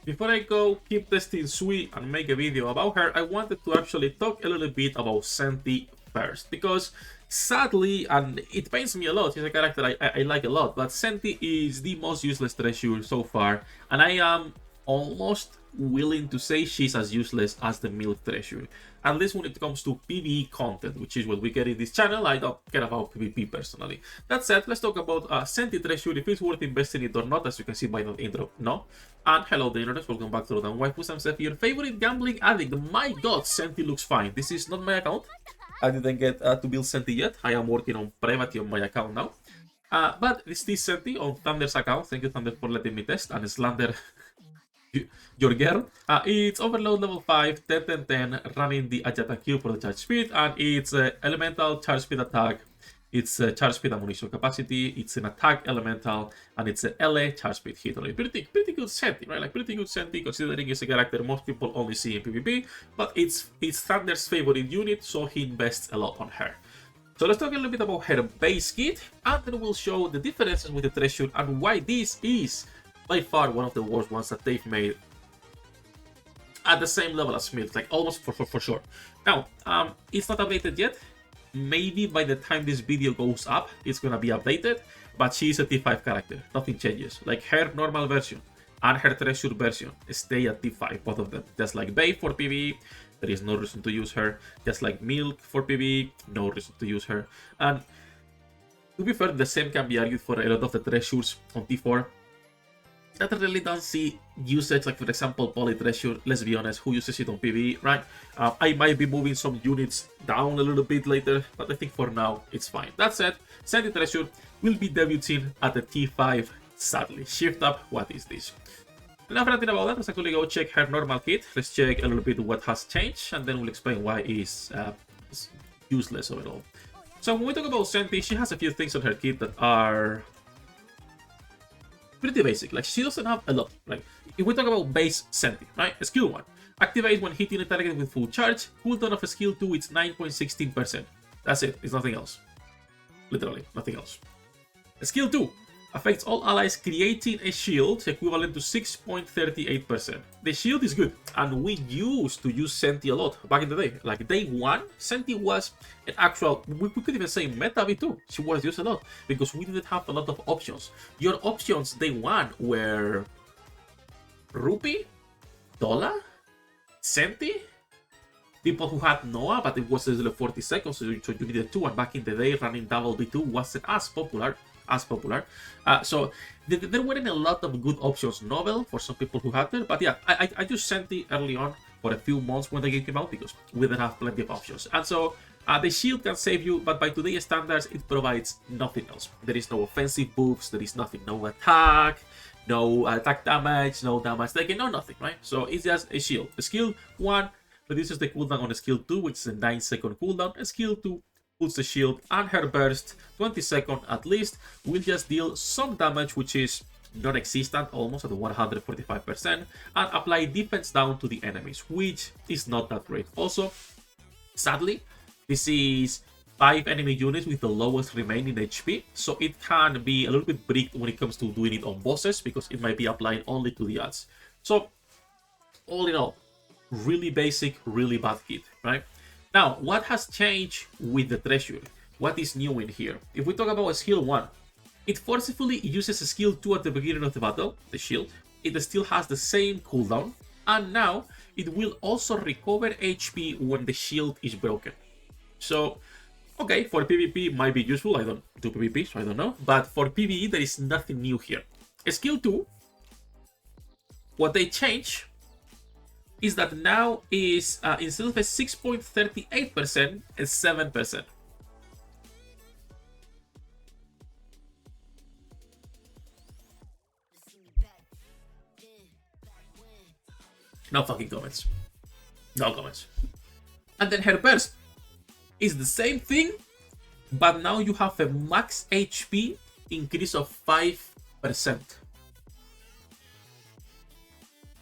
before I go keep testing Sui and make a video about her, I wanted to actually talk a little bit about Centi first, because sadly, and it pains me a lot, she's a character I like a lot, but Centi is the most useless treasure so far, and I am almost willing to say she's as useless as the milk treasure, at least when it comes to PvE content, which is what we get in this channel. I don't care about PvP personally. That said, let's talk about Centi treasure, if it's worth investing in it or not. As you can see by the intro, no. And hello the internet, welcome back to the Waifus. I'm Sefhi, your favorite gambling addict. My god, Centi looks fine. This is not my account. I didn't get to build Centi yet. I am working on privacy on my account now. But this is Centi on Thunder's account. Thank you, Thunder, for letting me test and slander your girl. It's overload level 5, 10, 10, 10, running the adjacent Q for the charge speed, and it's elemental charge speed attack. It's charge speed ammunition capacity. It's an attack elemental, and it's a LA charge speed hit. Pretty good Centi, right? Like pretty good Centi, considering it's a character most people only see in PvP, but it's Thunder's favorite unit, so he invests a lot on her. So let's talk a little bit about her base kit, and then we'll show the differences with the treasure and why this is by far one of the worst ones that they've made at the same level as Milk, like almost for sure. Now, it's not updated yet. Maybe by the time this video goes up, it's gonna be updated, but she's a T5 character. Nothing changes. Like her normal version and her treasure version stay at T5, both of them. Just like Babe for PvE, there is no reason to use her. Just like Milk for PvE, no reason to use her. And to be fair, the same can be argued for a lot of the treasures on T4 that really don't see usage, like for example Poly Treasure. Let's be honest, who uses it on PvE, right? I might be moving some units down a little bit later, but I think for now it's fine. That said, Centi Treasure will be debuting at the T5, sadly. Shift up, what is this? Enough ranting about that, let's actually go check her normal kit. Let's check a little bit what has changed, and then we'll explain why it's useless overall. So when we talk about Centi, she has a few things on her kit that are pretty basic. Like, she doesn't have a lot. Like, if we talk about base Centi, right? Skill 1. Activates when hitting a target with full charge. Cooldown of a skill 2, it's 9.16%. That's it. It's nothing else. Literally, nothing else. Skill 2. Affects all allies creating a shield equivalent to 6.38%. The shield is good, and we used to use Centi a lot back in the day. Like day 1, Centi was an actual, we could even say meta V2. She was used a lot because we didn't have a lot of options. Your options day 1 were Rupee, Dollar, Centi, people who had Noah, but it was still 40 seconds, so you needed 2, and back in the day running double V2 wasn't as popular. So there weren't a lot of good options. Novel for some people who had it, but yeah, I used Centi early on for a few months when the game came out because we didn't have plenty of options. And so the shield can save you, but by today's standards, it provides nothing else. There is no offensive buffs, there is nothing, no attack, no attack damage, no damage taken, no nothing, right? So it's just a shield. The skill 1 reduces the cooldown on a skill 2, which is a 9-second cooldown. A skill 2 puts the shield, and her burst, 20 seconds at least, will just deal some damage, which is non-existent, almost at 145%, and apply defense down to the enemies, which is not that great. Also, sadly, this is 5 enemy units with the lowest remaining HP, so it can be a little bit bricked when it comes to doing it on bosses, because it might be applying only to the odds. So, all in all, really basic, really bad kit, right? Now, what has changed with the treasure? What is new in here? If we talk about skill 1, it forcefully uses a skill 2 at the beginning of the battle, the shield. It still has the same cooldown, and now it will also recover HP when the shield is broken. So, okay, for PvP might be useful. I don't do PvP, so I don't know. But for PvE, there is nothing new here. Skill 2, what they change is that now is instead of a 6.38%, it's 7%. No fucking comments. No comments. And then her burst is the same thing, but now you have a max HP increase of 5%.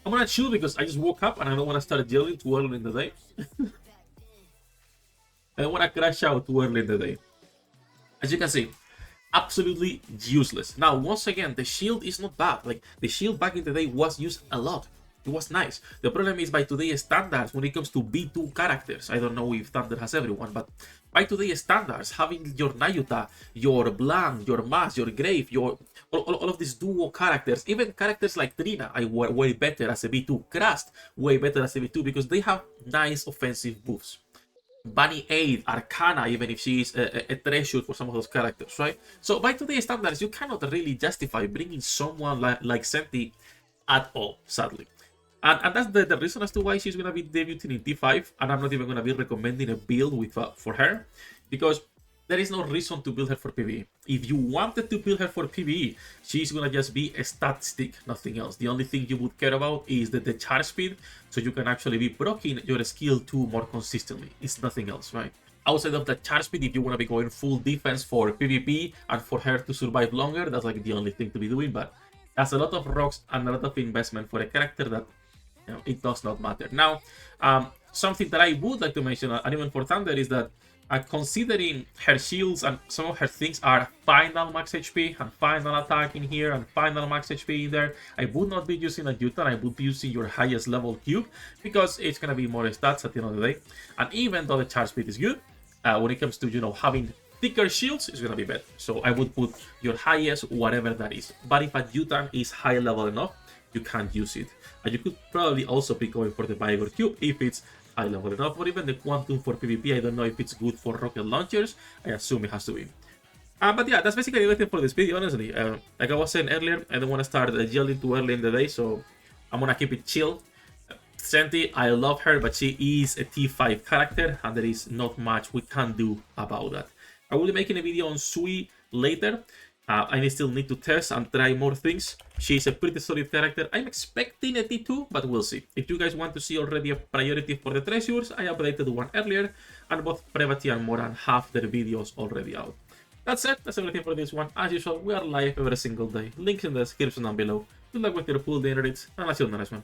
I'm gonna chill because I just woke up and I don't want to start yelling too early in the day. I don't want to crash out too early in the day. As you can see, absolutely useless. Now, once again, the shield is not bad. Like, the shield back in the day was used a lot. It was nice. The problem is by today's standards, when it comes to B2 characters, I don't know if Thunder has everyone, but by today's standards, having your Nayuta, your Blanc, your Mas, your Grave, your all of these duo characters, even characters like Trina, I were way better as a B2. Crust, way better as a B2 because they have nice offensive buffs. Bunny 8, Arcana, even if she is a treasure for some of those characters, right? So by today's standards, you cannot really justify bringing someone like Centi at all, sadly. And that's the reason as to why she's going to be debuting in T5, and I'm not even going to be recommending a build with for her, because there is no reason to build her for PvE. If you wanted to build her for PvE, she's going to just be a stat stick, nothing else. The only thing you would care about is the charge speed, so you can actually be proccing your skill 2 more consistently. It's nothing else, right? Outside of the charge speed, if you want to be going full defense for PvP and for her to survive longer, that's like the only thing to be doing, but that's a lot of rocks and a lot of investment for a character that, you know, it does not matter. Now, something that I would like to mention, and even for Thunder, is that considering her shields and some of her things are final max HP and final attack in here and final max HP in there, I would not be using a Yutan, I would be using your highest level cube because it's going to be more stats at the end of the day. And even though the charge speed is good, when it comes to, you know, having thicker shields, it's going to be better. So I would put your highest, whatever that is. But if a Yutan is high level enough, you can't use it. And you could probably also be going for the Vigor Cube if it's high level enough, or even the Quantum for PvP. I don't know if it's good for rocket launchers. I assume it has to be. But yeah, that's basically everything for this video, honestly. Like I was saying earlier, I don't want to start yelling too early in the day, so I'm going to keep it chill. Centi, I love her, but she is a T5 character, and there is not much we can do about that. I will be making a video on Sui later. I still need to test and try more things. She's a pretty solid character. I'm expecting a T2, but we'll see. If you guys want to see already a priority for the treasures, I updated one earlier, and both Prevati and Moran have their videos already out. That's it. That's everything for this one. As usual, we are live every single day. Links in the description down below. Good luck with your pool dinner, and I'll see you on the next one.